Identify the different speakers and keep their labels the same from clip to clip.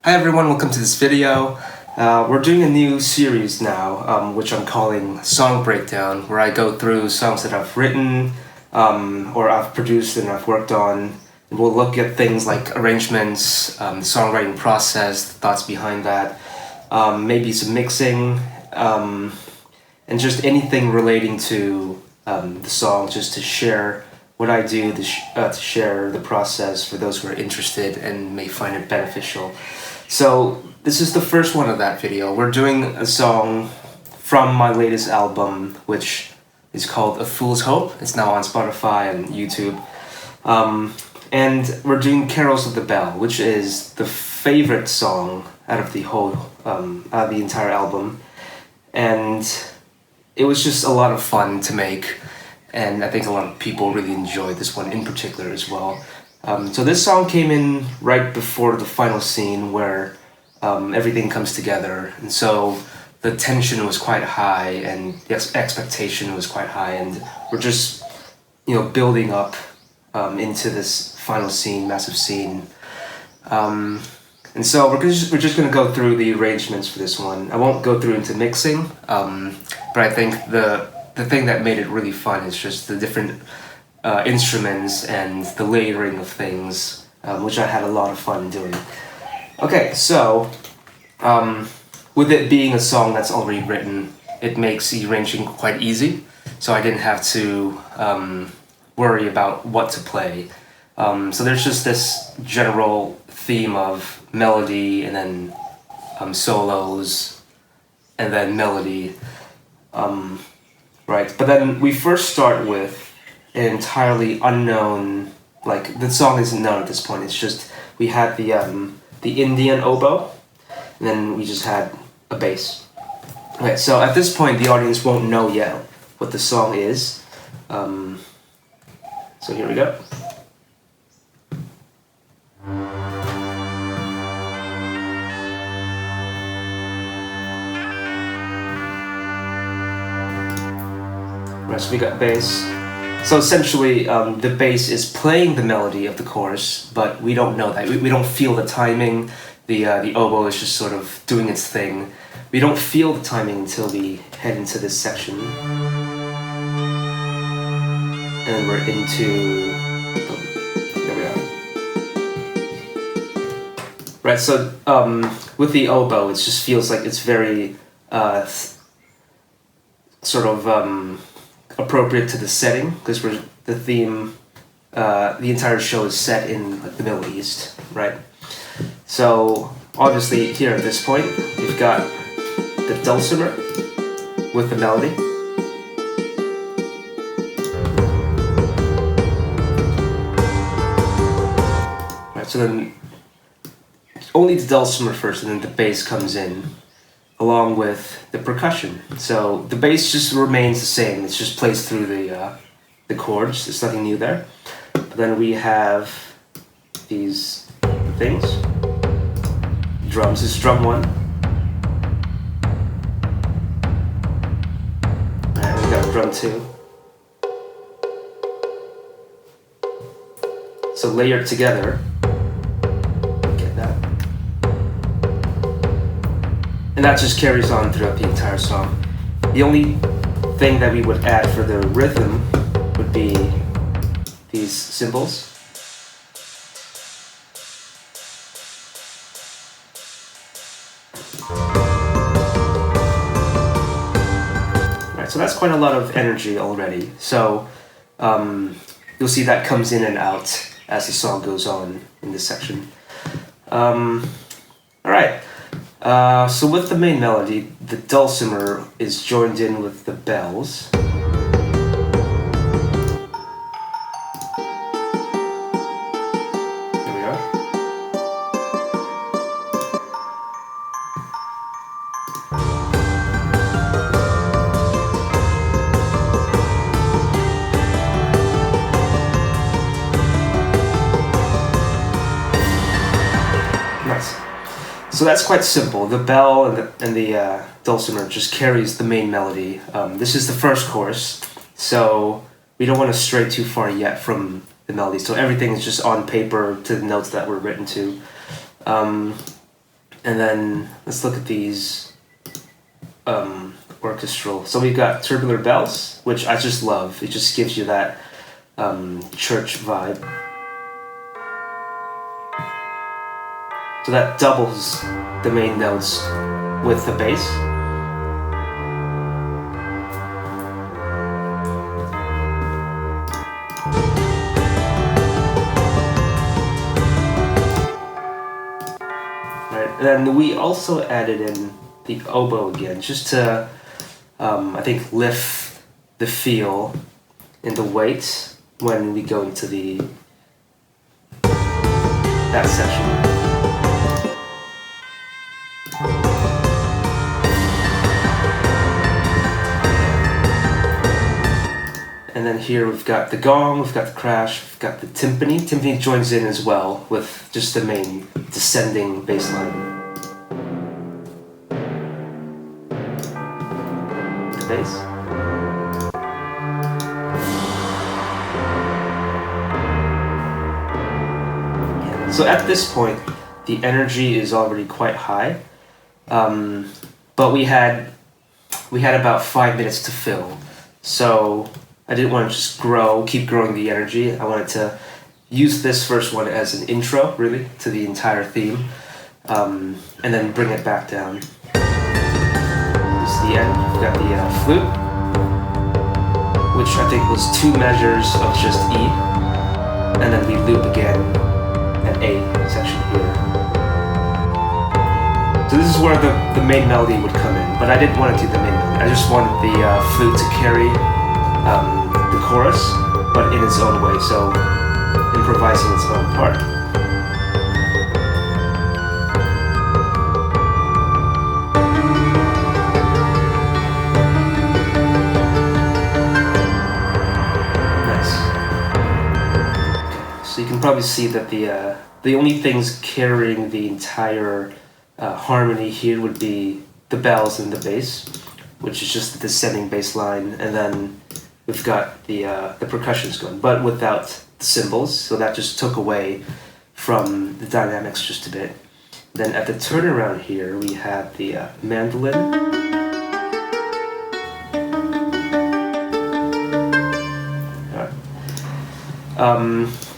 Speaker 1: Hi everyone, welcome to this video. We're doing a new series now, which I'm calling Song Breakdown, where I go through songs that I've written, or I've produced and I've worked on. And we'll look at things like arrangements, the songwriting process, the thoughts behind that, maybe some mixing, and just anything relating to the song, just to share what I do, to share the process for those who are interested and may find it beneficial. So this is the first one of that video. We're doing a song from my latest album, which is called A Fool's Hope. It's now on Spotify and YouTube. And we're doing Carols of the Bell, which is the favorite song out of the whole, out of the entire album. And it was just a lot of fun to make. And I think a lot of people really enjoyed this one in particular as well. So this song came in right before the final scene where everything comes together, and so the tension was quite high and the expectation was quite high, and we're just building up into this final scene, massive scene. And so we're just going to go through the arrangements for this one. I won't go through into mixing, but I think the thing that made it really fun is just the different instruments and the layering of things, which I had a lot of fun doing. Okay, so with it being a song that's already written, it makes the arranging quite easy, so I didn't have to worry about what to play. So there's just this general theme of melody and then solos and then melody, right? But then we first start with an entirely unknown, like the song isn't known at this point. It's just we had the Indian oboe, and then we just had a bass. Okay, so at this point the audience won't know yet what the song is. So here we go. Right, so we got bass. So essentially, the bass is playing the melody of the chorus, but we don't know that. We don't feel the timing. The oboe is just sort of doing its thing. We don't feel the timing until we head into this section. And then we're into... There we are. Right, so with the oboe, it just feels like it's very sort of... appropriate to the setting, because the theme, the entire show is set in like the Middle East, right? So obviously here at this point we've got the dulcimer with the melody, right? So then only the dulcimer first, and then the bass comes in along with the percussion. So the bass just remains the same. It just plays through the chords. There's nothing new there. But then we have these things. Drums. This is drum one. And we got drum two. So layered together. And that just carries on throughout the entire song. The only thing that we would add for the rhythm would be these cymbals. Right, so that's quite a lot of energy already. So you'll see that comes in and out as the song goes on in this section. All right. So with the main melody, the dulcimer is joined in with the bells. There we are. Nice. So that's quite simple. The bell and the dulcimer just carries the main melody. This is the first chorus, so we don't want to stray too far yet from the melody. So everything is just on paper to the notes that were written to. And then let's look at these orchestral. So we've got tubular bells, which I just love. It just gives you that church vibe. So that doubles the main notes with the bass. Right, and then we also added in the oboe again, just to, I think, lift the feel and the weight when we go into that section. And then here we've got the gong, we've got the crash, we've got the timpani. Timpani joins in as well with just the main descending bass line. The bass. Yeah. So at this point, the energy is already quite high, but we had about 5 minutes to fill. So I didn't want to just keep growing the energy. I wanted to use this first one as an intro, really, to the entire theme, and then bring it back down. This is the end. We've got the flute, which I think was 2 measures of just E, and then we loop again at A section here. So this is where the main melody would come in, but I didn't want to do the main melody. I just wanted the flute to carry the chorus, but in its own way, so improvising its own part. Nice. So you can probably see that the only things carrying the entire harmony here would be the bells and the bass, which is just the descending bass line, and then we've got the percussions going, but without the cymbals, so that just took away from the dynamics just a bit. Then at the turnaround here, we have the mandolin.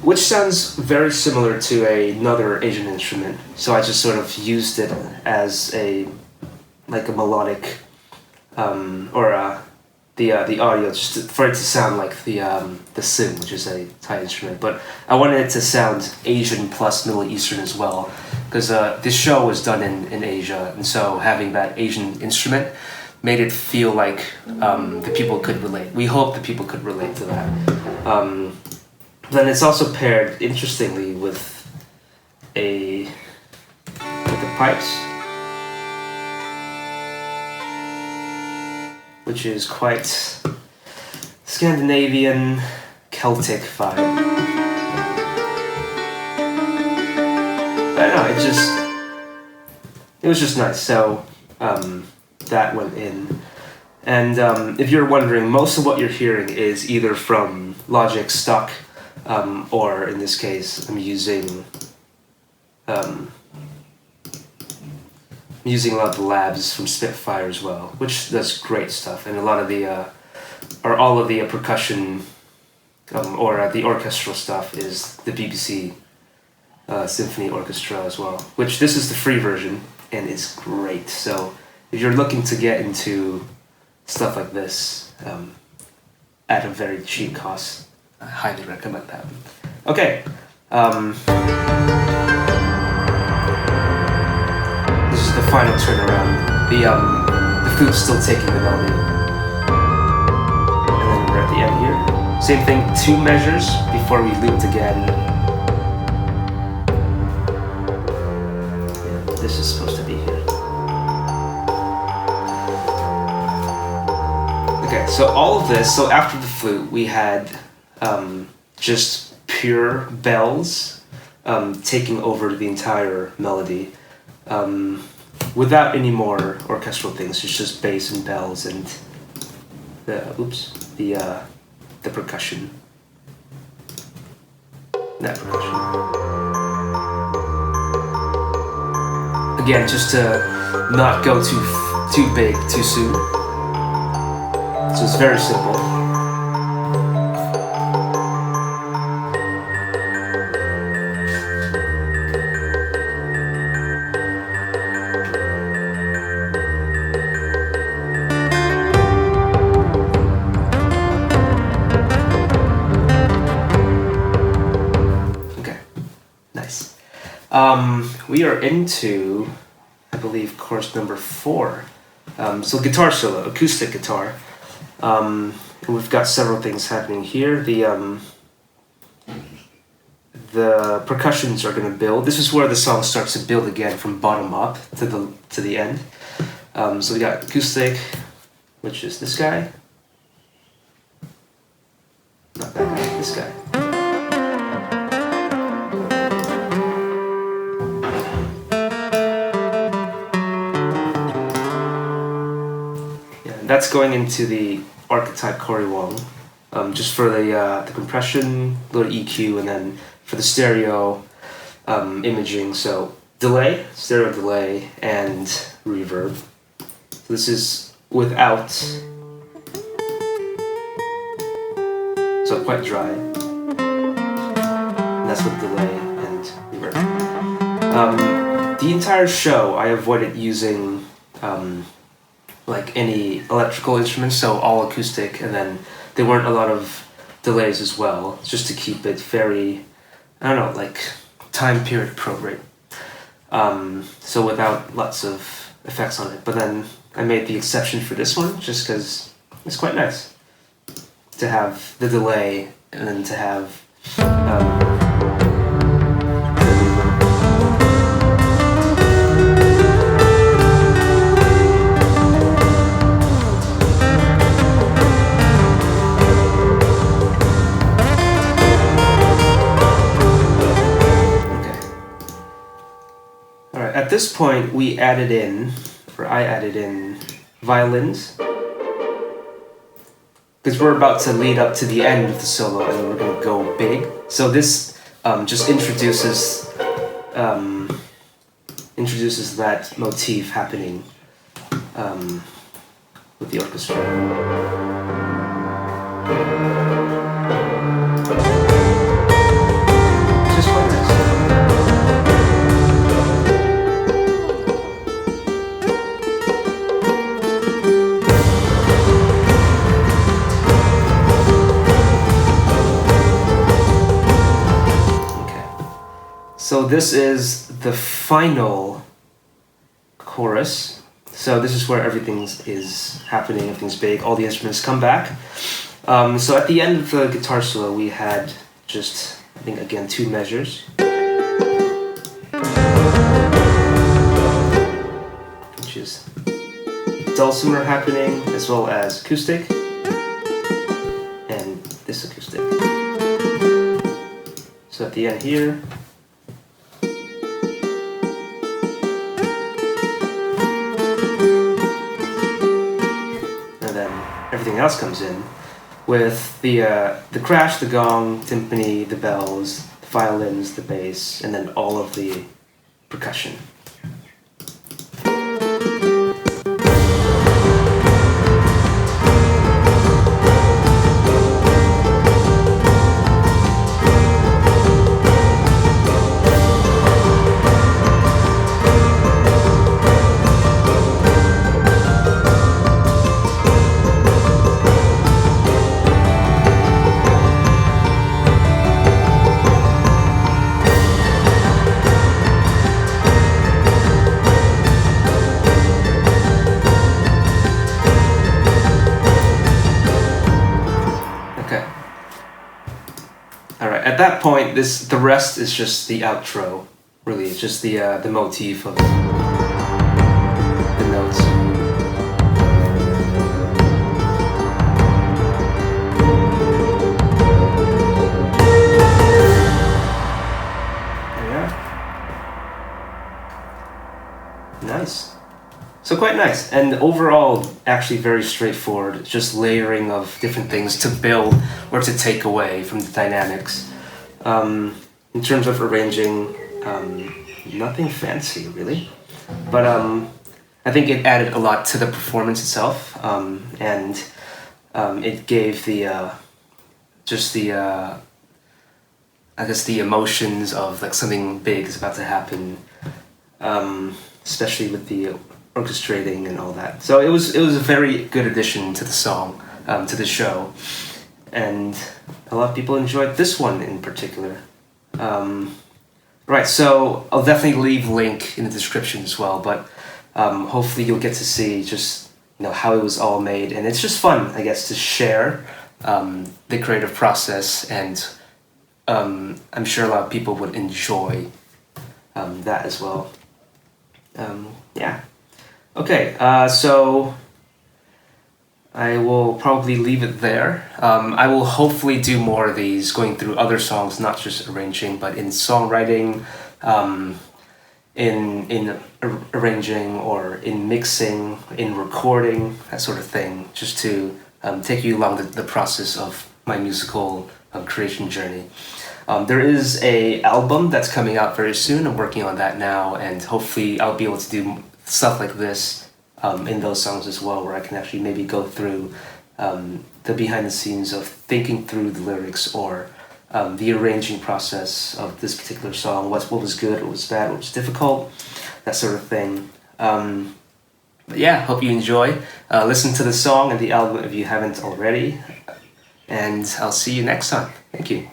Speaker 1: Which sounds very similar to another Asian instrument, so I just sort of used it as a melodic, the audio, just for it to sound like the sin, which is a Thai instrument. But I wanted it to sound Asian plus Middle Eastern as well, because this show was done in Asia, and so having that Asian instrument made it feel like the people could relate. We hope the people could relate to that. Then it's also paired, interestingly, with the pipes, which is quite Scandinavian, Celtic vibe. But no, it was just nice. So that went in. And if you're wondering, most of what you're hearing is either from Logic stock, or in this case, I'm using a lot of the labs from Spitfire as well, which does great stuff, and a lot of all of the percussion or the orchestral stuff is the BBC Symphony Orchestra as well, which this is the free version and it's great. So if you're looking to get into stuff like this at a very cheap cost, I highly recommend that. Okay. This is the final turnaround. The flute's still taking the melody. And then we're at the end here. Same thing, 2 measures before we looped again. Yeah, this is supposed to be here. Okay, so all of this, so after the flute, we had just pure bells taking over the entire melody, without any more orchestral things. It's just bass and bells and the percussion. That percussion. Again, just to not go too big too soon. So it's very simple. Okay, nice. We are into, I believe, course number 4. So guitar solo, acoustic guitar. And we've got several things happening here. The percussions are going to build. This is where the song starts to build again from bottom up to the end. So we got acoustic, which is this guy. Not that guy, this guy. That's going into the archetype harrowing, just for the compression, little EQ, and then for the stereo imaging. So delay, stereo delay, and reverb. So this is without, so quite dry. And that's with delay and reverb. The entire show, I avoided using like any electrical instruments, so all acoustic, and then there weren't a lot of delays as well, just to keep it very, I don't know, like time period appropriate. So without lots of effects on it. But then I made the exception for this one, just because it's quite nice to have the delay and then to have At this point, I added in violins, because we're about to lead up to the end of the solo and we're going to go big. So this just introduces that motif happening with the orchestra. Just quite nice. So this is the final chorus. So this is where everything is happening, everything's big, all the instruments come back. So at the end of the guitar solo, we had just, I think again, 2 measures. Which is dulcimer happening, as well as acoustic, and this acoustic. So at the end here, everything else comes in with the crash, the gong, timpani, the bells, the violins, the bass, and then all of the percussion. At that point, the rest is just the outro. Really, it's just the motif of the notes. There we are. Nice. So quite nice, and overall, actually very straightforward. It's just layering of different things to build or to take away from the dynamics. In terms of arranging, nothing fancy really. But I think it added a lot to the performance itself, and it gave the just the I guess the emotions of like something big is about to happen, especially with the orchestrating and all that. So it was a very good addition to the song, to the show, and a lot of people enjoyed this one in particular. Right, so I'll definitely leave a link in the description as well, but hopefully you'll get to see just how it was all made, and it's just fun, I guess, to share the creative process, and I'm sure a lot of people would enjoy that as well. Yeah. Okay, so I will probably leave it there. I will hopefully do more of these, going through other songs, not just arranging, but in songwriting, in arranging, or in mixing, in recording, that sort of thing, just to take you along the process of my musical creation journey. There is a album that's coming out very soon. I'm working on that now, and hopefully I'll be able to do stuff like this in those songs as well, where I can actually maybe go through the behind the scenes of thinking through the lyrics, or the arranging process of this particular song, what was good, what was bad, what was difficult, that sort of thing. But yeah, hope you enjoy. Listen to the song and the album if you haven't already, and I'll see you next time. Thank you.